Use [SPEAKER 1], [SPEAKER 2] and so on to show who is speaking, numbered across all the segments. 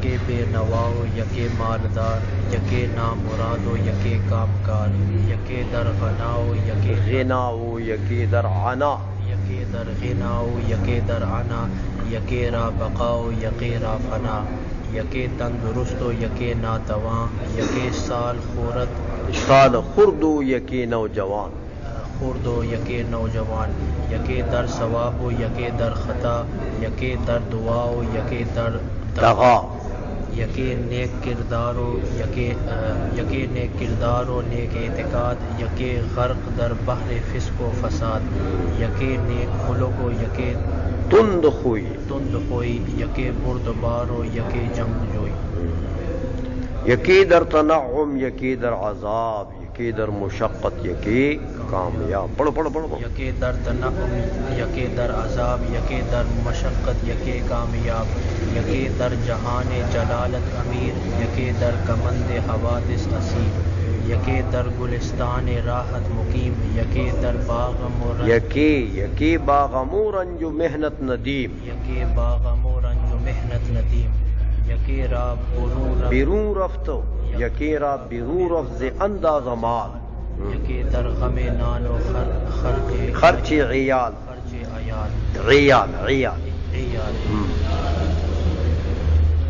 [SPEAKER 1] یکے بے نواو یکے مالدار یکے نامرادو یکے کامکار یکے در غناو یکے
[SPEAKER 2] غناو یکی در عنا
[SPEAKER 1] یکے در غناو یکے در عنا یکے را بقاو یکے را فنا یکے تندرست و یکے ناتواں یکے سال خورت
[SPEAKER 2] سال خردو یکی نوجوان
[SPEAKER 1] خردو یکے نوجوان یکے در ثواب و یکے در خطا یکے در دعا و یکے در
[SPEAKER 2] دغا
[SPEAKER 1] یکے نیک کردار و یکے نیک کردار و نیک اعتقاد یکے غرق در بحر فسق و فساد یکے نیک خلق و یکے
[SPEAKER 2] تند خوئی
[SPEAKER 1] تند خوئی یکے بردبار و یکے جنگ جوئی
[SPEAKER 2] یکی در تنعم یکی در عذاب یکی در مشقت یکی کامیاب پڑھو پڑھو پڑھو
[SPEAKER 1] یکے در تنعم یکے در عذاب یکے در مشقت یکے کامیاب یکے در جہان جلالت امیر یکے در کمند حوادث اسیر یکے در گلستان راحت مقیم یکے در باغ مرنج
[SPEAKER 2] یکی باغ مورنج محنت ندیم
[SPEAKER 1] یکے باغ مورنج محنت ندیم یکے را
[SPEAKER 2] بیرون رفتو یکی را بیرون رفت ز انداز مال
[SPEAKER 1] یکے در غم نان و
[SPEAKER 2] خرچ عیال عیال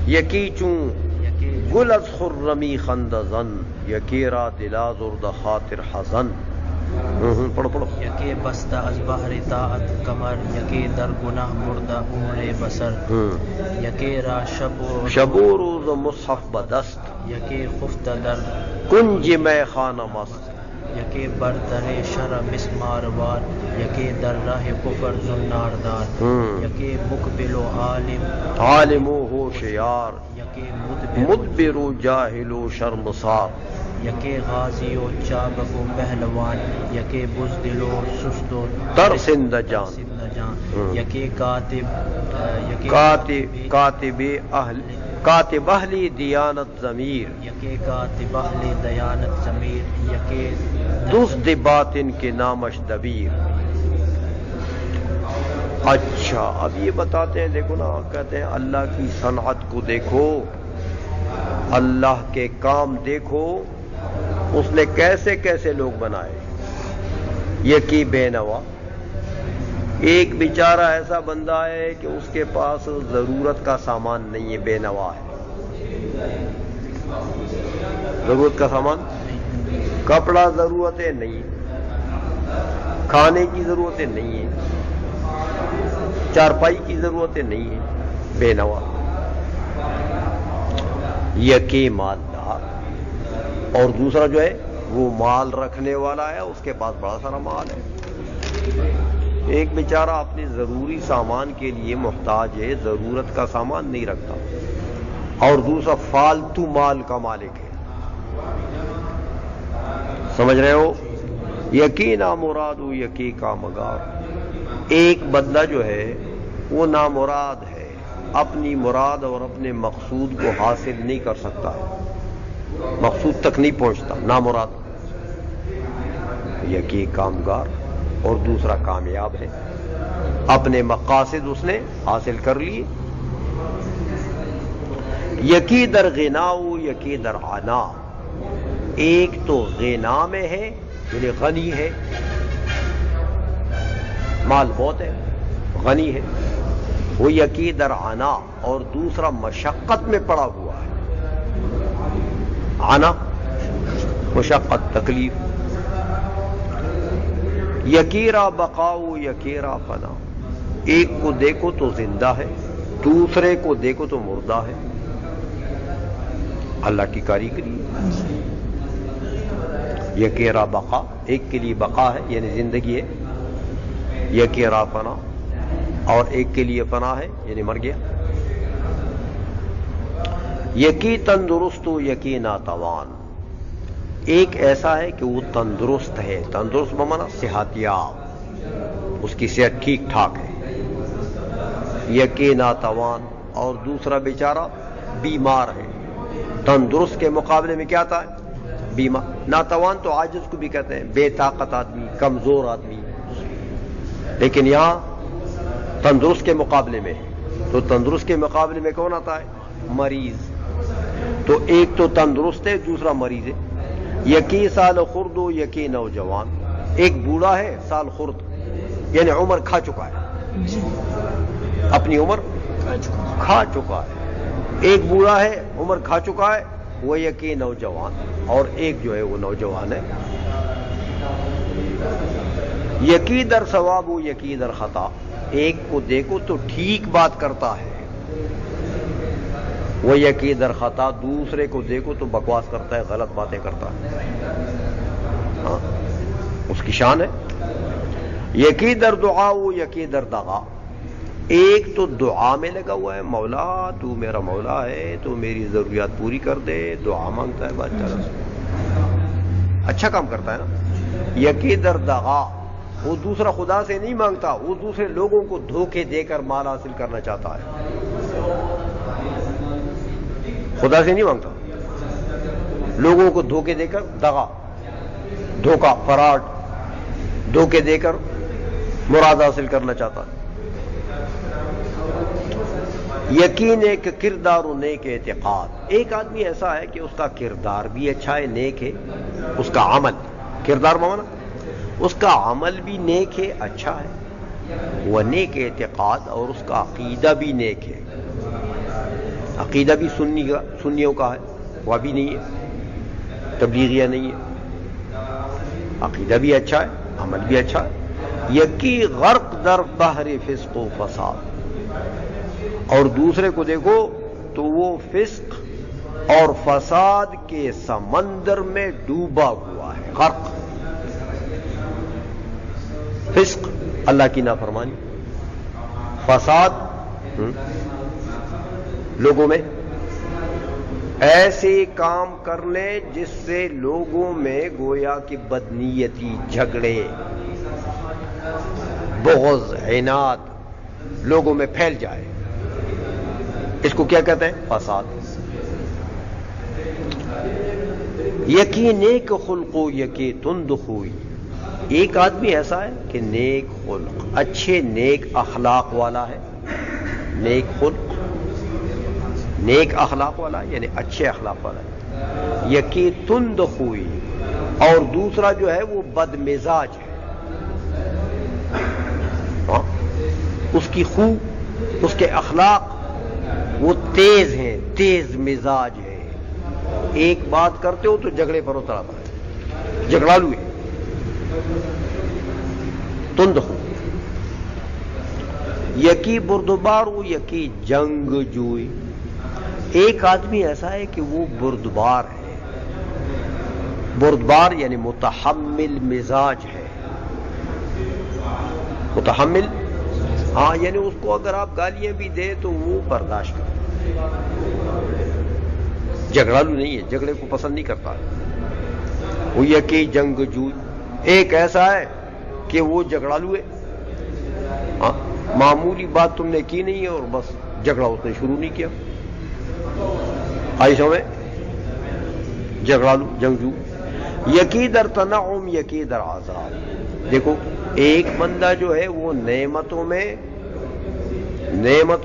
[SPEAKER 2] یکی چون گل از خرمی خندزن یکی را دلازرد خاطر حزن پڑھو پڑھو
[SPEAKER 1] یکے بستہ از بحر طاعت کمر یکے در گناہ مردہ عمر بسر یکے را
[SPEAKER 2] شب و روز مصحف بدست
[SPEAKER 1] یکے خفتہ در
[SPEAKER 2] کنج میں خانہ مست
[SPEAKER 1] یکے بردر شر مسمار وار یکے در راہ کفر زناردار یکے مقبل و
[SPEAKER 2] عالم و ہوشیار
[SPEAKER 1] یکے
[SPEAKER 2] مدبر و جاہل و شرمسار
[SPEAKER 1] یکے غازی و چابک و پہلوان یکے بزدل و سست و
[SPEAKER 2] ترسندہ جان
[SPEAKER 1] یکے
[SPEAKER 2] کاتب اہلی دیانت ضمیر
[SPEAKER 1] یکے کاتب اہل دیانت ضمیر یکے
[SPEAKER 2] دزد باطن کے نامش دبیر اچھا اب یہ بتاتے ہیں دیکھو نا کہتے ہیں اللہ کی صنعت کو دیکھو اللہ کے کام دیکھو اس نے کیسے کیسے لوگ بنائے یکی بے نوا ایک بیچارہ ایسا بندہ ہے کہ اس کے پاس ضرورت کا سامان نہیں ہے بے نوا ہے ضرورت کا سامان کپڑا ضرورتیں نہیں کھانے کی ضرورتیں نہیں ہیں چارپائی کی ضرورتیں نہیں ہیں بے نوا یکی مالدار اور دوسرا جو ہے وہ مال رکھنے والا ہے اس کے پاس بڑا سارا مال ہے ایک بیچارہ اپنی ضروری سامان کے لیے محتاج ہے ضرورت کا سامان نہیں رکھتا اور دوسرا فالتو مال کا مالک ہے سمجھ رہے ہو یقین نامراد ہو یقین کا مگار ایک بندہ جو ہے وہ نامراد ہے اپنی مراد اور اپنے مقصود کو حاصل نہیں کر سکتا مقصود تک نہیں پہنچتا نامراد یقین کامگار اور دوسرا کامیاب ہے اپنے مقاصد اس نے حاصل کر لیے یقی در غناؤ یقی در عنا ایک تو غنا میں ہے یعنی غنی ہے مال بہت ہے غنی ہے وہ یقی در عنا اور دوسرا مشقت میں پڑا ہوا ہے عنا مشقت تکلیف یکیرا بقاؤ یکیرا فنا ایک کو دیکھو تو زندہ ہے دوسرے کو دیکھو تو مردہ ہے اللہ کی کاریگری یکیرا بقا ایک کے لیے بقا ہے یعنی زندگی ہے یکیرا فنا اور ایک کے لیے فنا ہے یعنی مر گیا یکی تندرست و یکی ناتوان ایک ایسا ہے کہ وہ تندرست ہے تندرست بمانا صحت یاب اس کی صحت ٹھیک ٹھاک ہے یکی ناتوان اور دوسرا بیچارہ بیمار ہے تندرست کے مقابلے میں کیا تھا بیمار ناتوان تو عاجز کو بھی کہتے ہیں بے طاقت آدمی کمزور آدمی لیکن یہاں تندرست کے مقابلے میں تو تندرست کے مقابلے میں کون آتا ہے مریض، تو ایک تو تندرست ہے، دوسرا مریض ہے. یکی سال خرد و یکی نوجوان. ایک بوڑھا ہے سال خرد یعنی عمر کھا چکا ہے، اپنی عمر کھا چکا ہے. ایک بوڑھا ہے عمر کھا چکا ہے، وہ یکی نوجوان، اور ایک جو ہے وہ نوجوان ہے. یکی در ثواب و یکی در خطا. ایک کو دیکھو تو ٹھیک بات کرتا ہے، وہ یکی در خطا. دوسرے کو دیکھو تو بکواس کرتا ہے، غلط باتیں کرتا ہے. ہاں اس کی شان ہے. یکی در دعا و یکی در دغا. ایک تو دعا میں لگا ہوا ہے، مولا تو میرا مولا ہے، تو میری ضروریات پوری کر دے، دعا مانگتا ہے بادشاہ سے، اچھا کام کرتا ہے نا. یکی در دغا، وہ دوسرا خدا سے نہیں مانگتا، وہ دوسرے لوگوں کو دھوکے دے کر مال حاصل کرنا چاہتا ہے، خدا سے نہیں مانگتا. لوگوں کو دھوکے دے کر، دغا دھوکا، فراڈ، دھوکے دے کر مراد حاصل کرنا چاہتا ہے. یقین ایک کردار و نیک اعتقاد. ایک آدمی ایسا ہے کہ اس کا کردار بھی اچھا ہے، نیک ہے، اس کا عمل، کردار مانا اس کا عمل بھی نیک ہے، اچھا ہے، وہ نیک اعتقاد، اور اس کا عقیدہ بھی نیک ہے. عقیدہ بھی سنیوں کا ہے، وہ بھی نہیں ہے، تبلیغیہ نہیں ہے. عقیدہ بھی اچھا ہے، عمل بھی اچھا ہے. یکی غرق در بحر فسق و فساد. اور دوسرے کو دیکھو تو وہ فسق اور فساد کے سمندر میں ڈوبا ہوا ہے. غرق، فسق اللہ کی نافرمانی، فساد لوگوں میں ایسے کام کرنے جس سے لوگوں میں گویا کہ بدنیتی، جھگڑے، بغض، عناد لوگوں میں پھیل جائے، اس کو کیا کہتے ہیں؟ فساد. یکی نیک خلق و یکی تند خوئی. ایک آدمی ایسا ہے کہ نیک خلق، اچھے نیک اخلاق والا ہے. نیک خلق، نیک اخلاق والا یعنی اچھے اخلاق والا ہے. یکی تند خوئی، اور دوسرا جو ہے وہ بد مزاج ہے. اس کی خو، اس کے اخلاق وہ تیز ہیں، تیز مزاج ہے. ایک بات کرتے ہو تو جھگڑے پر اتر آتا ہے، جھگڑالو ہے، تند ہو. یکی بردبار ہو یکی جنگ جوئی. ایک آدمی ایسا ہے کہ وہ بردبار ہے. بردبار یعنی متحمل مزاج ہے. متحمل، ہاں یعنی اس کو اگر آپ گالیاں بھی دیں تو وہ برداشت کرتا، جھگڑالو نہیں ہے، جھگڑے کو پسند نہیں کرتا. وہ یکی جنگ جوئی. ایک ایسا ہے کہ وہ جھگڑالو ہے، ہاں معمولی بات تم نے کی نہیں ہے اور بس جھگڑا اس نے شروع نہیں کیا. آئی سمجھ؟ جھگڑالو، جنگجو. یکی در تنعم یکی در عذاب. دیکھو ایک بندہ جو ہے وہ نعمتوں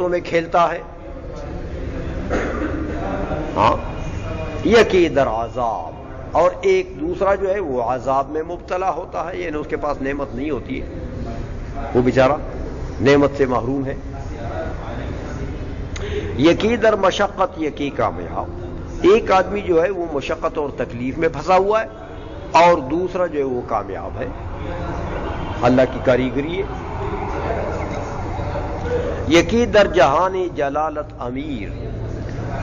[SPEAKER 2] میں کھیلتا ہے، ہاں، یکی در عذاب. اور ایک دوسرا جو ہے وہ عذاب میں مبتلا ہوتا ہے، یعنی اس کے پاس نعمت نہیں ہوتی ہے، وہ بیچارہ نعمت سے محروم ہے. یکی در مشقت یکی کامیاب. ایک آدمی جو ہے وہ مشقت اور تکلیف میں پھنسا ہوا ہے، اور دوسرا جو ہے وہ کامیاب ہے. اللہ کی کاریگری ہے. یکی در جہان جلالت امیر.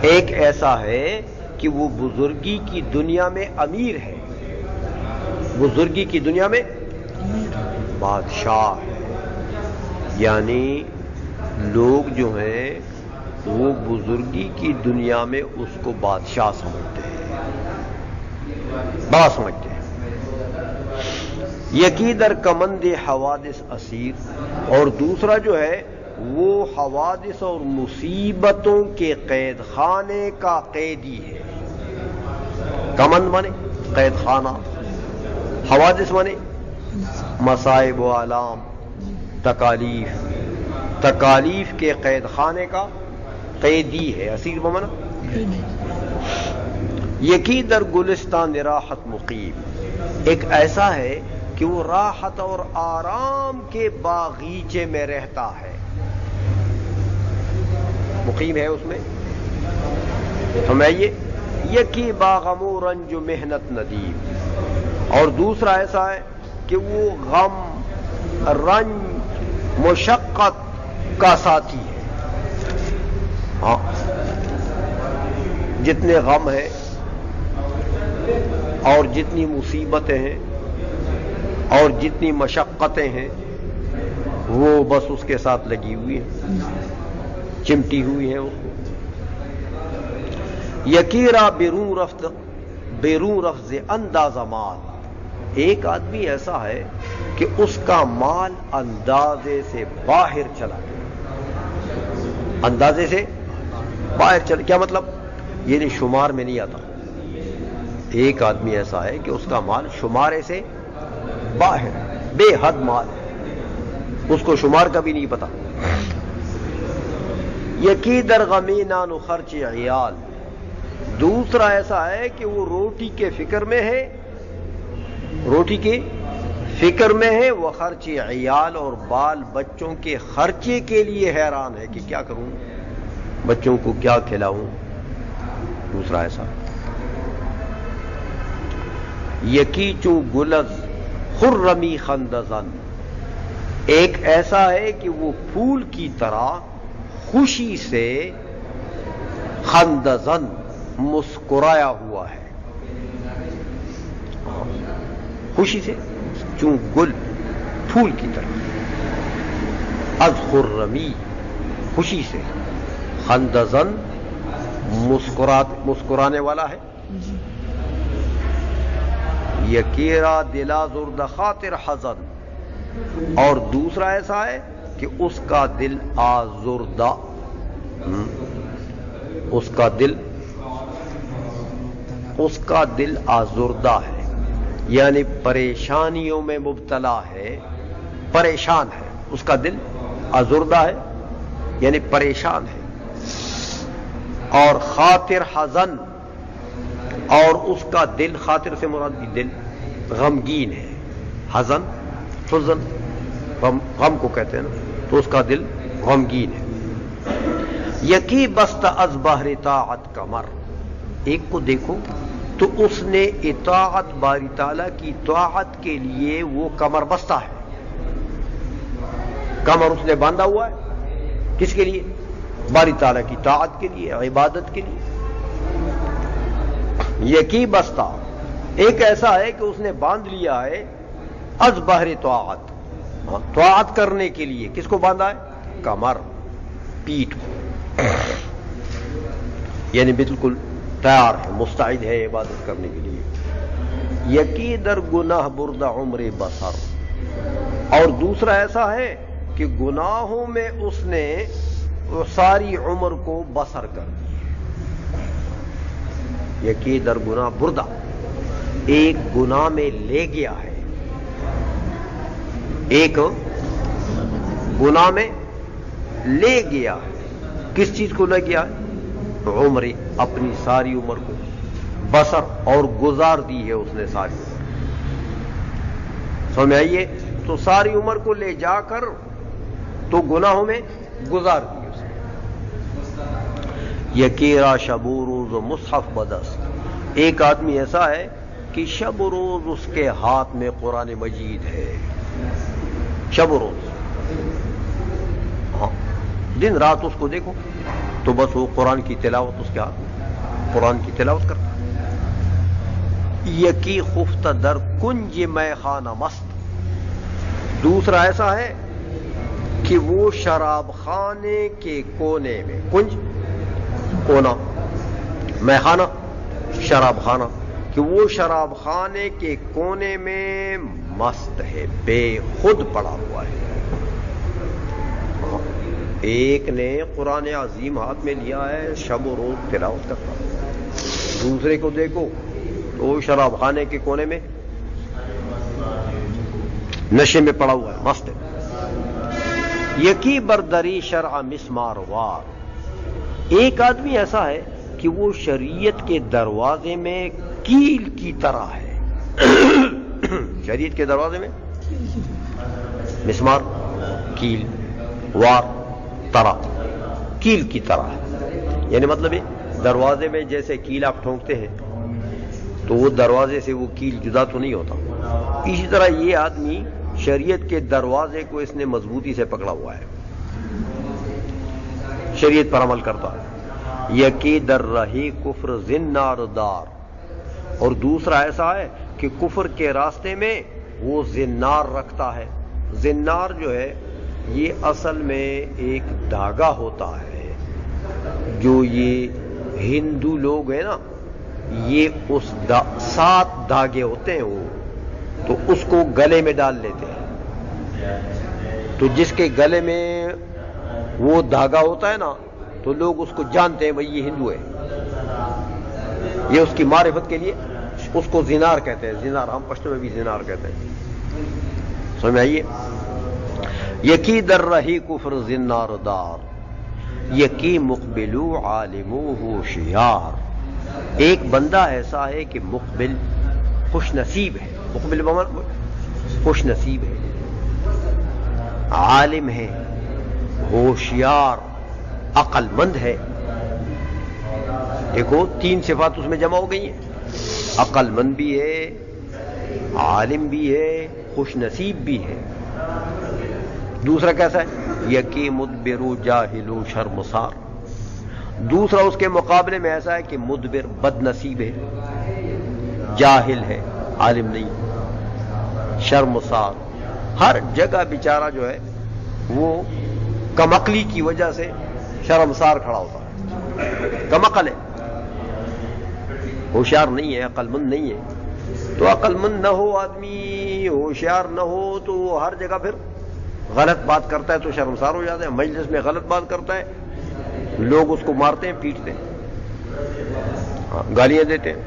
[SPEAKER 2] ایک ایسا ہے کہ وہ بزرگی کی دنیا میں امیر ہے، بزرگی کی دنیا میں بادشاہ ہے. یعنی لوگ جو ہیں وہ بزرگی کی دنیا میں اس کو بادشاہ سمجھتے ہیں، بڑا سمجھتے ہیں. یکی در کمند حوادث اسیر. اور دوسرا جو ہے وہ حوادث اور مصیبتوں کے قید خانے کا قیدی ہے. کمند مانے قید خانہ، حوادث مانے مصائب و آلام، تکالیف، تکالیف کے قید خانے کا قیدی ہے، اسیر بمانا یکی در گلستان راحت مقیم، ایک ایسا ہے کہ وہ راحت اور آرام کے باغیچے میں رہتا ہے، مقیم ہے اس میں. سمجھئے، یکی باغمو رنج محنت ندیم، اور دوسرا ایسا ہے کہ وہ غم، رنج، مشقت کا ساتھی ہے. ہاں، جتنے غم ہیں اور جتنی مصیبتیں ہیں اور جتنی مشقتیں ہیں وہ بس اس کے ساتھ لگی ہوئی ہیں، چمٹی ہوئی ہیں اس کو. یکیرا بیرون رفض انداز مال، ایک آدمی ایسا ہے کہ اس کا مال اندازے سے باہر چلا گیا، اندازے سے باہر چلا. کیا مطلب؟ یعنی شمار میں نہیں آتا. ایک آدمی ایسا ہے کہ اس کا مال شمارے سے باہر، بے حد مال ہے، اس کو شمار کا بھی نہیں پتا. یکی در غمی نان خرچ عیال، دوسرا ایسا ہے کہ وہ روٹی کے فکر میں ہے، روٹی کے فکر میں ہے، وہ خرچ عیال اور بال بچوں کے خرچے کے لیے حیران ہے کہ کیا کروں، بچوں کو کیا کھلاؤں. دوسرا ایسا یکی چو گلز خرمی خندزن، ایک ایسا ہے کہ وہ پھول کی طرح خوشی سے خندزن مسکرایا ہوا ہے، خوشی سے، چون گل پھول کی طرح، از خرمی خوشی سے، خندزن مسکرانے والا ہے. یکیرا دلا زرد خاطر حزن، اور دوسرا ایسا ہے کہ اس کا دل آزردہ، اس کا دل آزردہ ہے، یعنی پریشانیوں میں مبتلا ہے، پریشان ہے، اس کا دل آزردہ ہے یعنی پریشان ہے. اور خاطر حزن، اور اس کا دل، خاطر سے مراد بھی دل، غمگین ہے. حزن، حزن غم کو کہتے ہیں نا، تو اس کا دل غمگین ہے. یکی بست از بہر طاعت کمر، ایک کو دیکھو تو اس نے اطاعت باری تعالیٰ کی طاعت کے لیے وہ کمر بستہ ہے، کمر اس نے باندھا ہوا ہے، کس کے لیے؟ باری تعالیٰ کی طاعت کے لیے، عبادت کے لیے. یکی بستہ، ایک ایسا ہے کہ اس نے باندھ لیا ہے از بہر طاعت، طاعت کرنے کے لیے. کس کو باندھا ہے؟ کمر، پیٹھ کو، یعنی بالکل تیار ہے، مستعد ہے عبادت کرنے کے لیے. یکی در گناہ بردہ عمر بسر، اور دوسرا ایسا ہے کہ گناہوں میں اس نے ساری عمر کو بسر کر دی. یکی در گناہ بردہ، ایک گناہ میں لے گیا ہے، ایک گناہ میں لے گیا ہے. کس چیز کو لے گیا ہے؟ عمر، اپنی ساری عمر کو بسر، اور گزار دی ہے اس نے ساری عمر. سمجھ آئیے؟ تو ساری عمر کو لے جا کر تو گناہوں میں گزار دی اس نے. یکیرا شب و روز و مصحف بدس، ایک آدمی ایسا ہے کہ شب و روز اس کے ہاتھ میں قرآن مجید ہے، شب و روز، ہاں، دن رات اس کو دیکھو تو بس وہ قرآن کی تلاوت اس کے ہاتھ میں، قرآن کی تلاوت کرتا. یکی خفتہ در کنج میں خانہ مست، دوسرا ایسا ہے کہ وہ شراب خانے کے کونے میں، کنج کونا، میں خانہ شراب خانہ، کہ وہ شراب خانے کے کونے میں مست ہے، بے خود پڑا ہوا ہے. ایک نے قرآن عظیم ہاتھ میں لیا ہے، شب و روز تلاوت کرتا. دوسرے کو دیکھو تو وہ شراب خانے کے کونے میں نشے میں پڑا ہوا ہے، مست ہے. یکی بردری شرع مسمار وار، ایک آدمی ایسا ہے کہ وہ شریعت کے دروازے میں کیل کی طرح ہے. شریعت کے دروازے میں مسمار، کیل، وار، طرح، کیل کی طرح ہے. یعنی مطلب دروازے میں جیسے کیل آپ ٹھونکتے ہیں تو وہ دروازے سے وہ کیل جدا تو نہیں ہوتا، اسی طرح یہ آدمی شریعت کے دروازے کو اس نے مضبوطی سے پکڑا ہوا ہے، شریعت پر عمل کرتا ہے. یکی در رہی کفر زنار دار، اور دوسرا ایسا ہے کہ کفر کے راستے میں وہ زنار رکھتا ہے. زنار جو ہے یہ اصل میں ایک دھاگا ہوتا ہے، جو یہ ہندو لوگ ہیں نا، یہ اس 7 دھاگے ہوتے ہیں وہ، تو اس کو گلے میں ڈال لیتے ہیں. تو جس کے گلے میں وہ دھاگا ہوتا ہے نا تو لوگ اس کو جانتے ہیں بھئی یہ ہندو ہے. یہ اس کی معرفت کے لیے اس کو زنار کہتے ہیں. زنار ہم پشتو میں بھی زنار کہتے ہیں. سمجھ میں آئیے. یکی در رہی کفر زنار دار، یکی مقبلو عالمو ہوشیار. ایک بندہ ایسا ہے کہ مقبل خوش نصیب ہے، مقبل خوش نصیب ہے، عالم ہے، ہوشیار، عقل مند ہے. دیکھو 3 صفات اس میں جمع ہو گئی ہیں، عقل مند بھی ہے، عالم بھی ہے، خوش نصیب بھی ہے. دوسرا کیسا ہے؟ یکی مدبر جاہل شرمسار. دوسرا اس کے مقابلے میں ایسا ہے کہ مدبر بد نصیب ہے، جاہل ہے، عالم نہیں، شرمسار. ہر جگہ بیچارہ جو ہے وہ کم عقلی کی وجہ سے شرمسار کھڑا ہوتا ہے. کم عقل ہے، ہوشیار نہیں ہے، عقل مند نہیں ہے. تو عقل مند نہ ہو آدمی، ہوشیار نہ ہو تو وہ ہر جگہ پھر غلط بات کرتا ہے تو شرمسار ہو جاتا ہے. مجلس میں غلط بات کرتا ہے، لوگ اس کو مارتے ہیں، پیٹتے ہیں، گالیاں دیتے ہیں.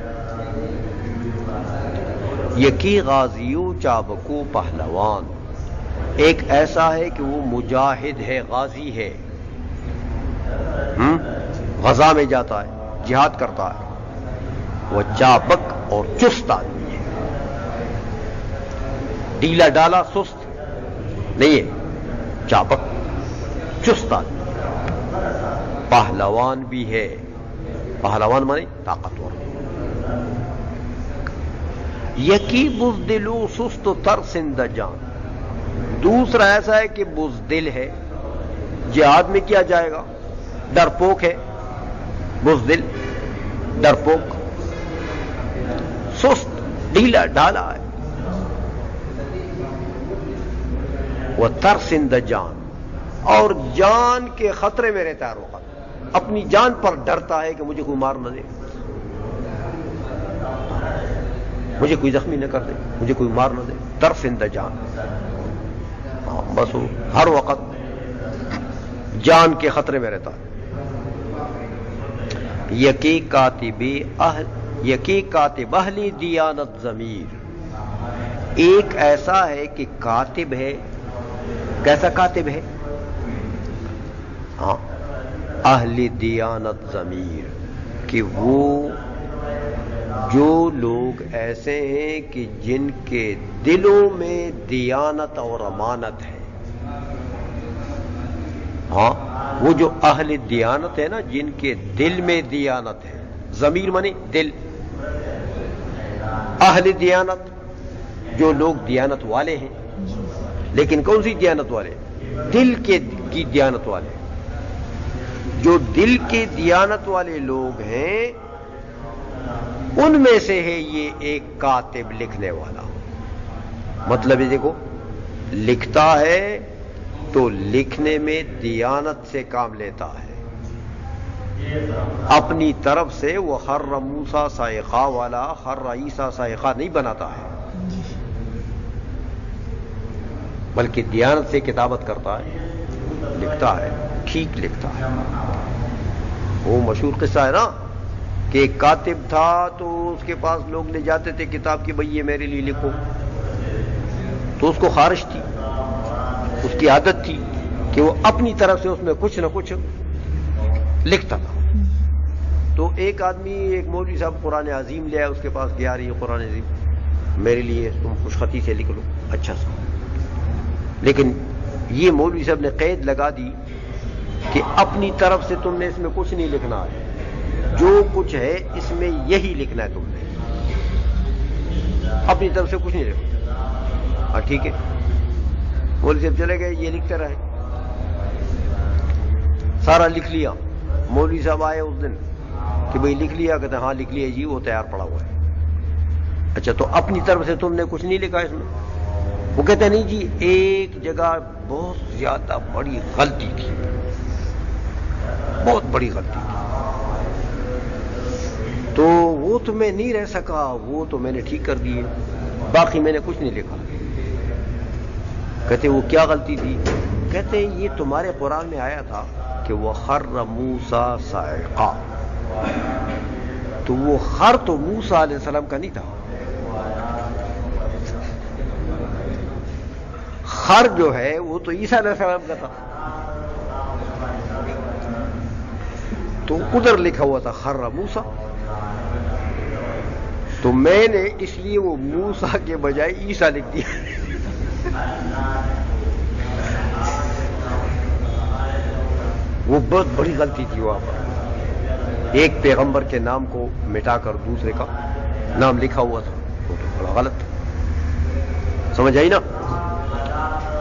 [SPEAKER 2] یکی غازیو چابکو پہلوان. ایک ایسا ہے کہ وہ مجاہد ہے، غازی ہے، غزہ میں جاتا ہے، جہاد کرتا ہے. وہ چابک اور چست آدمی ہے، ڈھیلا ڈالا سست نہیں ہے، چابک چست آدمی. پہلوان بھی ہے، پہلوان مانے طاقتور. یکی بزدلو سست ترسند جان. دوسرا ایسا ہے کہ بزدل ہے، جہاد میں کیا جائے گا، ڈرپوک ہے. بزدل ڈرپوک، سست ڈھیلا ڈھالا ہے. وہ ترسند جان، اور جان کے خطرے میں رہتا ہے ہر وقت، اپنی جان پر ڈرتا ہے کہ مجھے کوئی مار نہ دے، مجھے کوئی زخمی نہ کر دے، مجھے کوئی مار نہ دے. ترسند جان، بس وہ ہر وقت جان کے خطرے میں رہتا ہے. یکی کاتب اہلی دیانت ضمیر. ایک ایسا ہے کہ کاتب ہے. کیسا کاتب ہے؟ اہل دیانت ضمیر، کہ وہ جو لوگ ایسے ہیں کہ جن کے دلوں میں دیانت اور امانت ہے. وہ جو اہل دیانت ہے نا، جن کے دل میں دیانت ہے. ضمیر مانی دل. اہل دیانت، جو لوگ دیانت والے ہیں، لیکن کون سی دیانت والے؟ دل کی دیانت والے. جو دل کے دیانت والے لوگ ہیں ان میں سے ہے یہ ایک کاتب، لکھنے والا. مطلب یہ دیکھو، لکھتا ہے تو لکھنے میں دیانت سے کام لیتا ہے. اپنی طرف سے وہ خر موسیٰ صائقہ والا خر عیسیٰ صائقہ نہیں بناتا ہے، بلکہ دیانت سے کتابت کرتا ہے، لکھتا ہے، ٹھیک لکھتا ہے. وہ مشہور قصہ ہے نا کہ ایک کاتب تھا تو اس کے پاس لوگ لے جاتے تھے کتاب کی، بھئی یہ میرے لیے لکھو. تو اس کو خارش تھی، اس کی عادت تھی کہ وہ اپنی طرف سے اس میں کچھ نہ کچھ لکھتا تھا. تو ایک آدمی، ایک مولوی صاحب قرآن عظیم لے آیا، اس کے پاس گیا، رہی ہے قرآن عظیم، میرے لیے تم خوش خطی سے لکھ لو. اچھا سا. لیکن یہ مولوی صاحب نے قید لگا دی کہ اپنی طرف سے تم نے اس میں کچھ نہیں لکھنا ہے، جو کچھ ہے اس میں یہی لکھنا ہے، تم نے اپنی طرف سے کچھ نہیں لکھنا. ہاں ٹھیک ہے. مولوی صاحب چلے گئے، یہ لکھتے رہے، سارا لکھ لیا. مولوی صاحب آئے اس دن کہ بھئی لکھ لیا؟ کہتے ہیں ہاں لکھ لیا جی، وہ تیار پڑا ہوا ہے. اچھا تو اپنی طرف سے تم نے کچھ نہیں لکھا اس میں؟ وہ کہتے ہیں نہیں جی، ایک جگہ بہت زیادہ بڑی غلطی تھی، بہت بڑی غلطی تھی، تو وہ تو میں نہیں رہ سکا، وہ تو میں نے ٹھیک کر دی ہے، باقی میں نے کچھ نہیں لکھا. کہتے وہ کیا غلطی تھی؟ کہتے یہ تمہارے قرآن میں آیا تھا کہ وہ خر موسیٰ صاعقا، تو وہ خر تو موسیٰ علیہ السلام کا نہیں تھا، خر جو ہے وہ تو عیسیٰ علیہ السلام کا تھا. تو ادھر لکھا ہوا تھا خر موسیٰ، تو میں نے اس لیے وہ موسیٰ کے بجائے عیسیٰ لکھ دیا. وہ بہت بڑی غلطی تھی وہاں پر، ایک پیغمبر کے نام کو مٹا کر دوسرے کا نام لکھا ہوا تھا، وہ تو بڑا غلط تھا. سمجھ آئی نا؟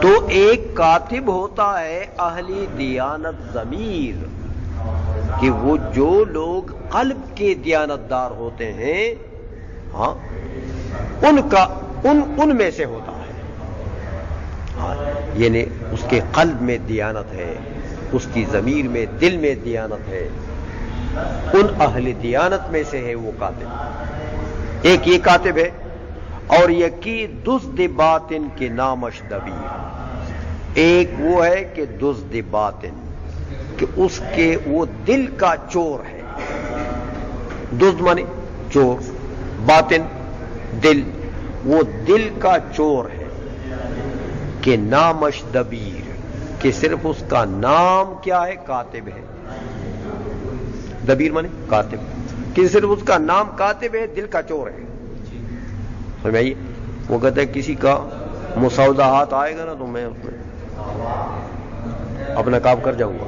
[SPEAKER 2] تو ایک کاتب ہوتا ہے اہل دیانت ضمیر، کہ وہ جو لوگ قلب کے دیانتدار ہوتے ہیں، ہاں ان میں سے ہوتا ہے. ہاں یعنی اس کے قلب میں دیانت ہے، اس کی ضمیر میں، دل میں دیانت ہے، ان اہل دیانت میں سے ہے وہ کاتب. ایک یہ کاتب ہے، اور یکی دزد باطن کے نامش دبیر. ایک وہ ہے کہ دزد باطن، کہ اس کے وہ دل کا چور ہے. دزد مانے چور، باطن دل، وہ دل کا چور ہے. کہ نامش دبیر، کہ صرف اس کا نام کیا ہے؟ کاتب ہے. دبیر مانے کاتب، کہ صرف اس کا نام کاتب ہے، دل کا چور ہے. سمجھائیے؟ وہ کہتا ہے کسی کا مسودہ ہاتھ آئے گا نا تو میں اس میں اپنا کام کر جاؤں گا،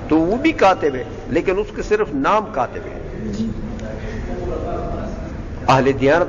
[SPEAKER 2] تو وہ بھی کاتب ہے، لیکن اس کے صرف نام کاتب ہے. اہل دیانت